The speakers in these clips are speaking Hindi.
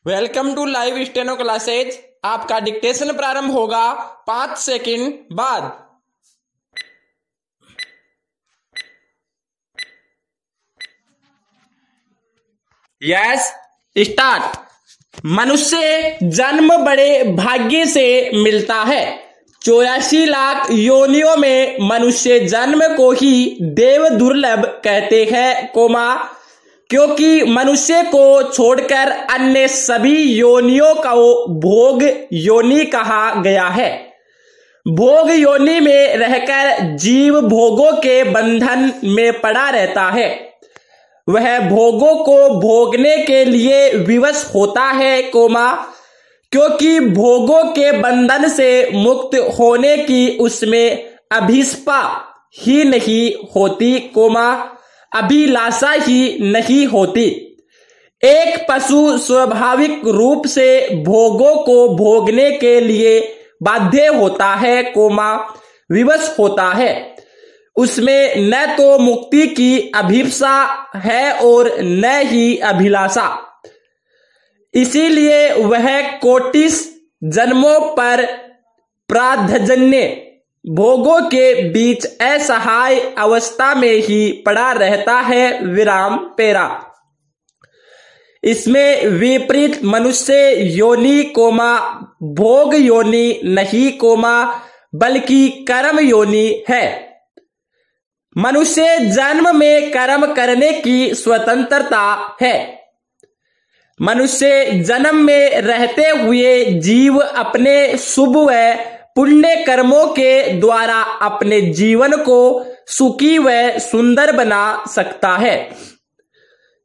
Welcome to live steno classes. आपका डिक्टेशन प्रारंभ होगा 5 सेकंड बाद। Yes start. मनुष्य जन्म बड़े भाग्य से मिलता है। 84 लाख योनियों में मनुष्य जन्म को ही देव दुर्लभ कहते हैं क्योंकि मनुष्य को छोड़कर अन्य सभी योनियों को भोग योनि कहा गया है। भोग योनि में रहकर जीव भोगों के बंधन में पड़ा रहता है। वह भोगों को भोगने के लिए विवश होता है क्योंकि भोगों के बंधन से मुक्त होने की उसमें अभिष्पा ही नहीं होती अभिलाषा ही नहीं होती। एक पशु स्वाभाविक रूप से भोगों को भोगने के लिए बाध्य होता है विवश होता है। उसमें न तो मुक्ति की अभिप्सा है और न ही अभिलाषा। इसीलिए वह कोटिस जन्मों पर प्रारब्धजन्य भोगों के बीच असहाय अवस्था में ही पड़ा रहता है। विराम पेरा। इसमें विपरीत मनुष्य योनि भोग योनि नहीं बल्कि कर्म योनि है। मनुष्य जन्म में कर्म करने की स्वतंत्रता है। मनुष्य जन्म में रहते हुए जीव अपने शुभ व पुण्य कर्मों के द्वारा अपने जीवन को सुखी व सुंदर बना सकता है।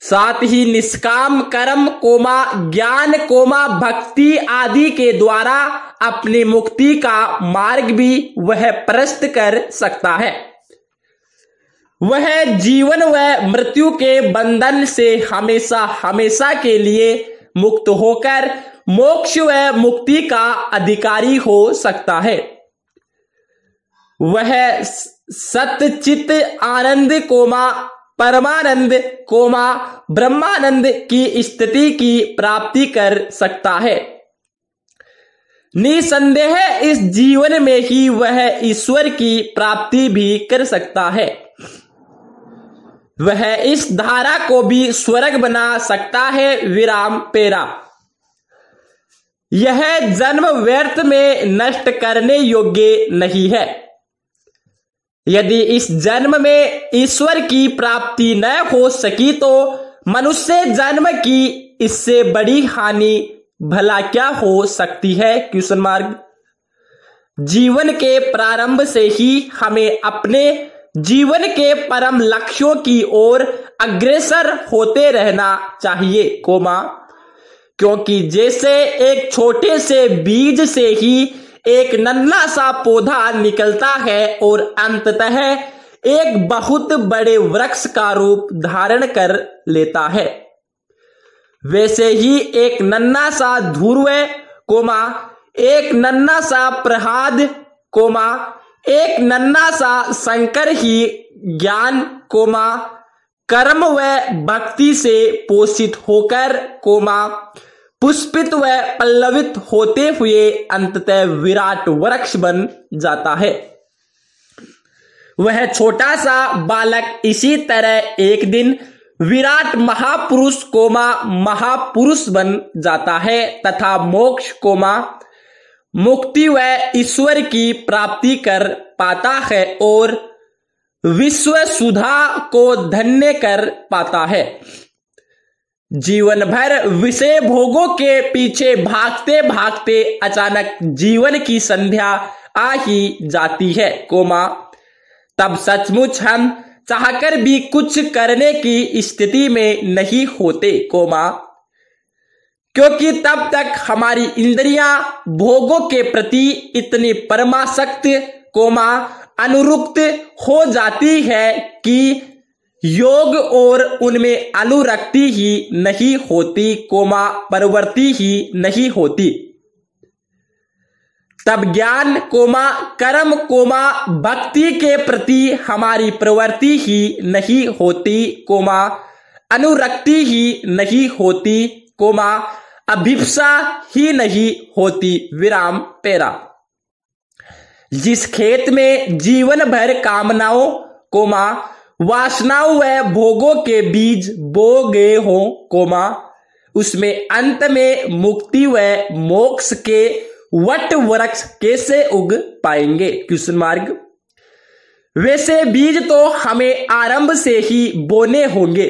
साथ ही निष्काम कर्म ज्ञान भक्ति आदि के द्वारा अपनी मुक्ति का मार्ग भी वह प्रशस्त कर सकता है। वह जीवन व मृत्यु के बंधन से हमेशा हमेशा के लिए मुक्त होकर मोक्ष व मुक्ति का अधिकारी हो सकता है। वह सतचित आनंद परमानंद ब्रह्मानंद की स्थिति की प्राप्ति कर सकता है। निसंदेह इस जीवन में ही वह ईश्वर की प्राप्ति भी कर सकता है। वह इस धारा को भी स्वर्ग बना सकता है। विराम पेरा। यह जन्म व्यर्थ में नष्ट करने योग्य नहीं है। यदि इस जन्म में ईश्वर की प्राप्ति न हो सकी तो मनुष्य जन्म की इससे बड़ी हानि भला क्या हो सकती है। Question mark. जीवन के प्रारंभ से ही हमें अपने जीवन के परम लक्ष्यों की ओर अग्रसर होते रहना चाहिए क्योंकि जैसे एक छोटे से बीज से ही एक नन्हा सा पौधा निकलता है और अंततः एक बहुत बड़े वृक्ष का रूप धारण कर लेता है, वैसे ही एक नन्हा सा ध्रुव एक नन्हा सा प्रहलाद एक नन्हा सा शंकर ही ज्ञान कर्म व भक्ति से पोषित होकर पुष्पित व पल्लवित होते हुए अंततः विराट वृक्ष बन जाता है। वह छोटा सा बालक इसी तरह एक दिन विराट महापुरुष महापुरुष बन जाता है तथा मोक्ष मुक्ति व ईश्वर की प्राप्ति कर पाता है और विश्व सुधा को धन्य कर पाता है। जीवन भर विषय भोगों के पीछे भागते भागते अचानक जीवन की संध्या आ ही जाती है तब सचमुच हम चाहकर भी कुछ करने की स्थिति में नहीं होते क्योंकि तब तक हमारी इंद्रियां भोगों के प्रति इतनी परमासक्त अनुरुक्त हो जाती है कि योग और उनमें अनुरक्ति ही नहीं होती प्रवृत्ति ही नहीं होती। तब ज्ञान कर्म भक्ति के प्रति हमारी प्रवृत्ति ही नहीं होती अनुरक्ति ही नहीं होती अभिप्सा ही नहीं होती। विराम पेरा। जिस खेत में जीवन भर कामनाओं कोमा वासनाओं व भोगों के बीज बो गए हो कोमा उसमें अंत में मुक्ति व मोक्ष के वट वृक्ष कैसे उग पाएंगे? Question mark. वैसे बीज तो हमें आरंभ से ही बोने होंगे।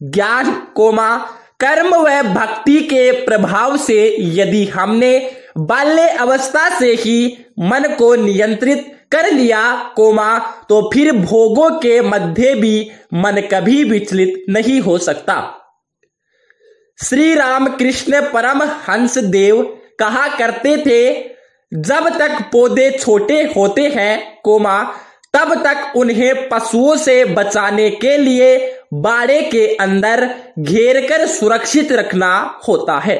ज्ञान कोमा कर्म व भक्ति के प्रभाव से यदि हमने बाल्य अवस्था से ही मन को नियंत्रित कर लिया कोमा तो फिर भोगों के मध्य भी मन कभी विचलित नहीं हो सकता। श्री रामकृष्ण परमहंस देव कहा करते थे, जब तक पौधे छोटे होते हैं कोमा तब तक उन्हें पशुओं से बचाने के लिए बाड़े के अंदर घेर कर सुरक्षित रखना होता है।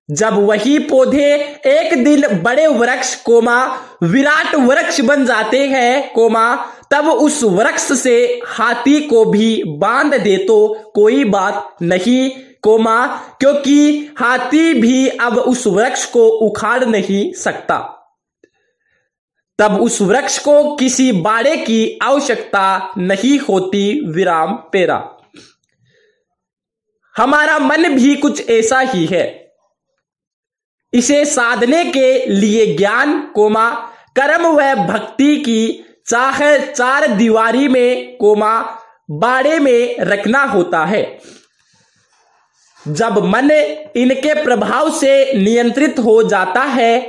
जब वही पौधे एक दिन बड़े वृक्ष कोमा विराट वृक्ष बन जाते हैं कोमा तब उस वृक्ष से हाथी को भी बांध दे तो कोई बात नहीं कोमा, क्योंकि हाथी भी अब उस वृक्ष को उखाड़ नहीं सकता। तब उस वृक्ष को किसी बाड़े की आवश्यकता नहीं होती। विराम पेरा। हमारा मन भी कुछ ऐसा ही है। इसे साधने के लिए ज्ञान कोमा कर्म व भक्ति की चाहे चार दीवारी में कोमा बाड़े में रखना होता है। जब मन इनके प्रभाव से नियंत्रित हो जाता है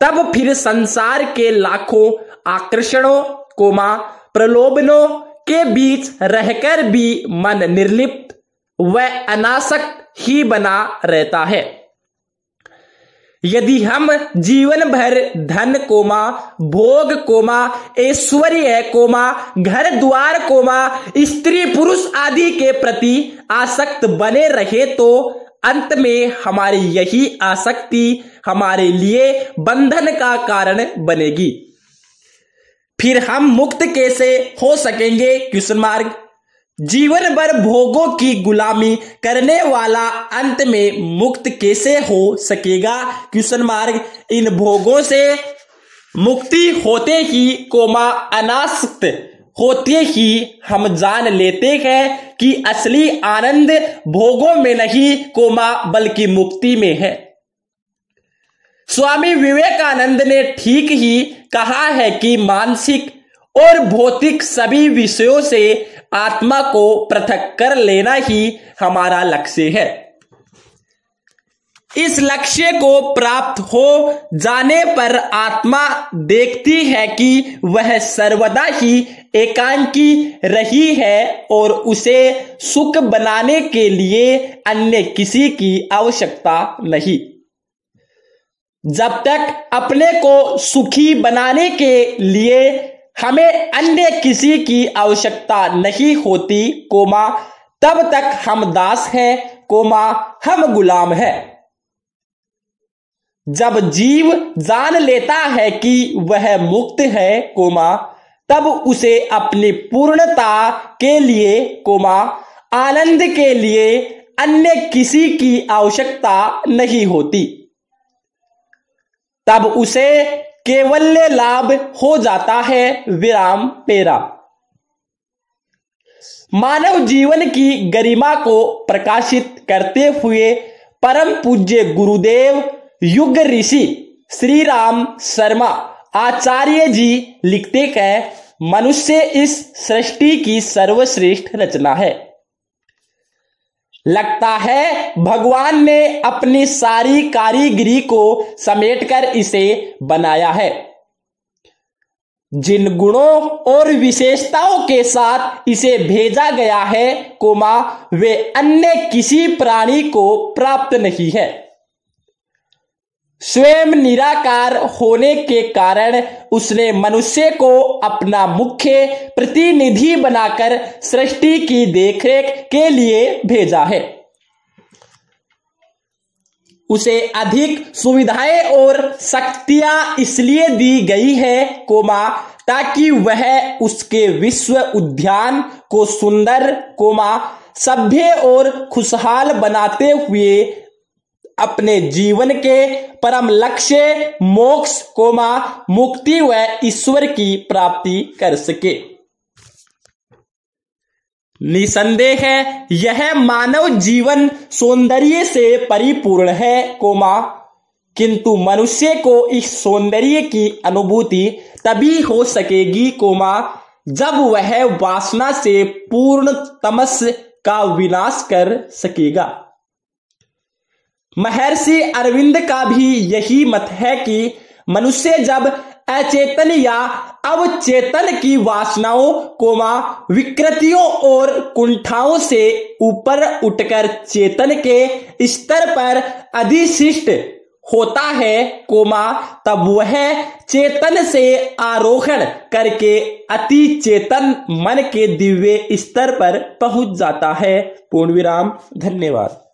तब फिर संसार के लाखों आकर्षणों कोमा प्रलोभनों के बीच रहकर भी मन निर्लिप्त व अनासक्त ही बना रहता है। यदि हम जीवन भर धन कोमा भोग कोमा ऐश्वर्य कोमा घर द्वार कोमा स्त्री पुरुष आदि के प्रति आसक्त बने रहे तो अंत में हमारी यही आसक्ति हमारे लिए बंधन का कारण बनेगी। फिर हम मुक्त कैसे हो सकेंगे? Question mark. जीवन भर भोगों की गुलामी करने वाला अंत में मुक्त कैसे हो सकेगा? Question mark. इन भोगों से मुक्ति होते ही कोमा अनासक्त होते ही हम जान लेते हैं कि असली आनंद भोगों में नहीं कोमा बल्कि मुक्ति में है। स्वामी विवेकानंद ने ठीक ही कहा है कि मानसिक और भौतिक सभी विषयों से आत्मा को पृथक कर लेना ही हमारा लक्ष्य है। इस लक्ष्य को प्राप्त हो जाने पर आत्मा देखती है कि वह सर्वदा ही एकांकी रही है और उसे सुख बनाने के लिए अन्य किसी की आवश्यकता नहीं। जब तक अपने को सुखी बनाने के लिए हमें अन्य किसी की आवश्यकता नहीं होती कोमा तब तक हम दास हैं कोमा हम गुलाम हैं। जब जीव जान लेता है कि वह मुक्त है कोमा तब उसे अपनी पूर्णता के लिए कोमा आनंद के लिए अन्य किसी की आवश्यकता नहीं होती। तब उसे केवल्य लाभ हो जाता है। विराम पेरा। मानव जीवन की गरिमा को प्रकाशित करते हुए परम पूज्य गुरुदेव युग ऋषि श्री राम शर्मा आचार्य जी लिखते हैं, मनुष्य इस सृष्टि की सर्वश्रेष्ठ रचना है। लगता है भगवान ने अपनी सारी कारीगरी को समेटकर इसे बनाया है। जिन गुणों और विशेषताओं के साथ इसे भेजा गया है कोमा वे अन्य किसी प्राणी को प्राप्त नहीं है। स्वयं निराकार होने के कारण उसने मनुष्य को अपना मुख्य प्रतिनिधि बनाकर सृष्टि की देखरेख के लिए भेजा है। उसे अधिक सुविधाएं और शक्तियां इसलिए दी गई है, ताकि वह उसके विश्व उद्यान को सुंदर, सभ्य और खुशहाल बनाते हुए अपने जीवन के परम लक्ष्य मोक्ष, मुक्ति व ईश्वर की प्राप्ति कर सके। निसंदेह है यह मानव जीवन सौंदर्य से परिपूर्ण है, किंतु मनुष्य को इस सौंदर्य की अनुभूति तभी हो सकेगी, जब वह वासना से पूर्ण तमस का विनाश कर सकेगा। महर्षि अरविंद का भी यही मत है कि मनुष्य जब अचेतन या अवचेतन की वासनाओं, विकृतियों और कुंठाओं से ऊपर उठकर चेतन के स्तर पर अधिष्ठित होता है, तब वह चेतन से आरोहण करके अति चेतन मन के दिव्य स्तर पर पहुंच जाता है। पूर्ण विराम। धन्यवाद।